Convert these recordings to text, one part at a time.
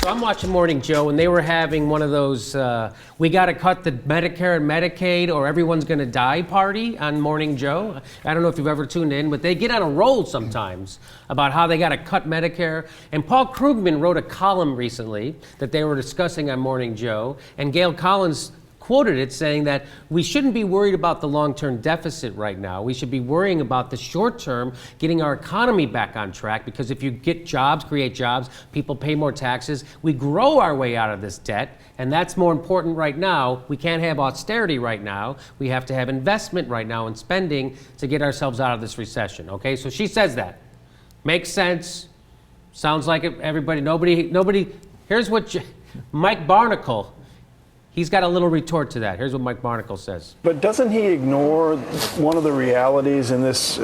So I'm watching Morning Joe, and they were having one of those, we got to cut the Medicare and Medicaid or everyone's going to die party on Morning Joe. I don't know if you've ever tuned in, but they get on a roll sometimes about how they got to cut Medicare. And Paul Krugman wrote a column recently that they were discussing on Morning Joe, and Gail Collins quoted it saying that we shouldn't be worried about the long-term deficit right now. We should be worrying about the short-term, getting our economy back on track, because if you get jobs, create jobs, people pay more taxes, we grow our way out of this debt, and that's more important right now. We can't have austerity right now. We have to have investment right now and spending to get ourselves out of this recession, okay? So she says that. Makes sense. Sounds like everybody, nobody, here's what Mike Barnicle, he's got a little retort to that. Here's what Mike Barnicle says. But doesn't he ignore one of the realities in this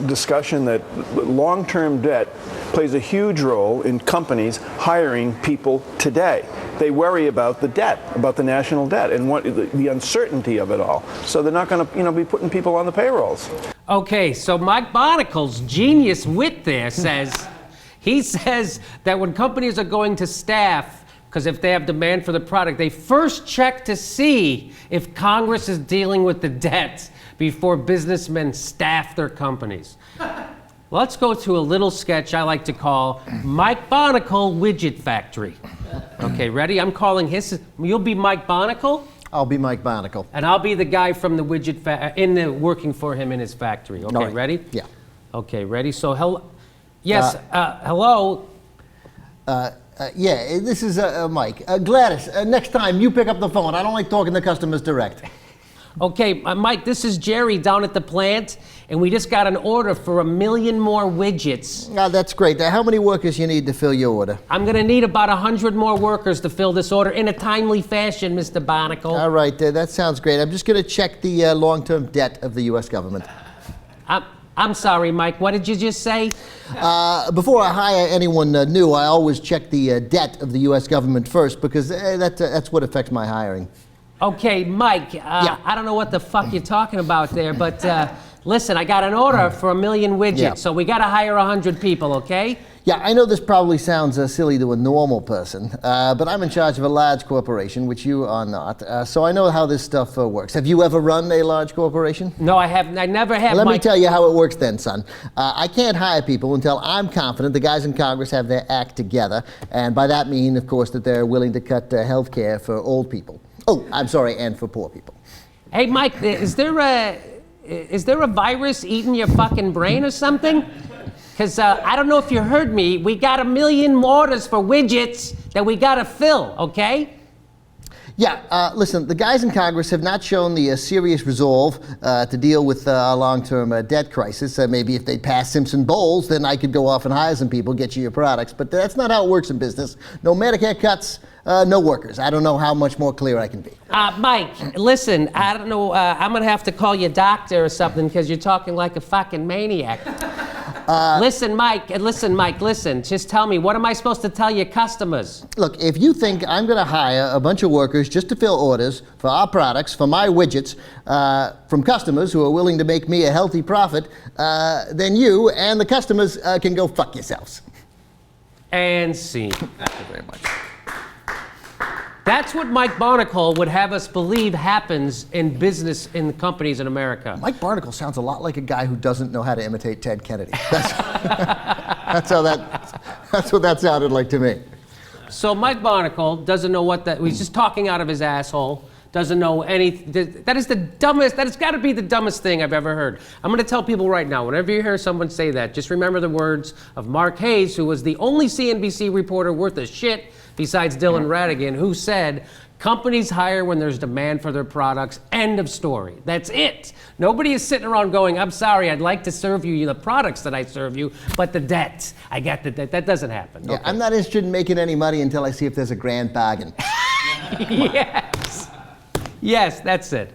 discussion that long-term debt plays a huge role in companies hiring people today? They worry about the debt, about the national debt, and what the uncertainty of it all. So they're not going to, be putting people on the payrolls. Okay, so Mike Barnicle's genius wit there says, he says that when companies are going to staff, because if they have demand for the product, they first check to see if Congress is dealing with the debt before businessmen staff their companies. Let's go to a little sketch I like to call Mike Barnicle Widget Factory. Okay, ready? I'm calling you'll be Mike Barnicle? I'll be Mike Barnicle. And I'll be the guy from the working for him in his factory. Okay, right. Ready? Yeah. Okay, ready? So, hello? Yeah, this is Mike. Gladys, next time you pick up the phone. I don't like talking to customers direct. Okay, Mike, this is Jerry down at the plant, and we just got an order for 1 million more widgets. That's great. How many workers you need to fill your order? I'm going to need about 100 more workers to fill this order in a timely fashion, Mr. Barnicle. All right, that sounds great. I'm just going to check the long-term debt of the U.S. government. I'm sorry, Mike, what did you just say? Before I hire anyone new, I always check the debt of the U.S. government first, because that's what affects my hiring. Okay, Mike, Yeah. I don't know what the fuck you're talking about there, but listen, I got an order for 1 million widgets, Yeah. so we got to hire 100 people, okay? Yeah, I know this probably sounds silly to a normal person, but I'm in charge of a large corporation, which you are not, so I know how this stuff works. Have you ever run a large corporation? No, I haven't. I never have. Let me Mike. tell you how it works then, son. I can't hire people until I'm confident the guys in Congress have their act together, and by that mean, of course, that they're willing to cut health care for old people. Oh, I'm sorry, and for poor people. Hey, Mike, is there a virus eating your fucking brain or something? Because I don't know if you heard me. We got 1 million orders for widgets that we got to fill, okay? Yeah, listen, the guys in Congress have not shown the serious resolve to deal with our long-term debt crisis. Maybe if they pass Simpson-Bowles, then I could go off and hire some people, get you your products. But that's not how it works in business. No Medicare cuts, no workers. I don't know how much more clear I can be. Mike, listen, I don't know. I'm going to have to call you doctor or something because you're talking like a fucking maniac. Listen, Mike, listen. Just tell me, what am I supposed to tell your customers? Look, if you think I'm going to hire a bunch of workers just to fill orders for our products, for my widgets, from customers who are willing to make me a healthy profit, then you and the customers can go fuck yourselves. And scene. Thank you very much. That's what Mike Barnicle would have us believe happens in business in companies in America. Mike Barnicle sounds a lot like a guy who doesn't know how to imitate Ted Kennedy. That's what that sounded like to me. So Mike Barnicle doesn't know he's just talking out of his asshole, doesn't know anything. That has got to be the dumbest thing I've ever heard. I'm going to tell people right now, whenever you hear someone say that, just remember the words of Mark Hayes, who was the only CNBC reporter worth a shit besides Dylan Ratigan, who said, companies hire when there's demand for their products, end of story. That's it. Nobody is sitting around going, I'm sorry, I'd like to serve you the products that I serve you, but the debt, I got the debt. That doesn't happen. Yeah, Okay. I'm not interested in making any money until I see if there's a grand bargain. Yes. Yes, that's it.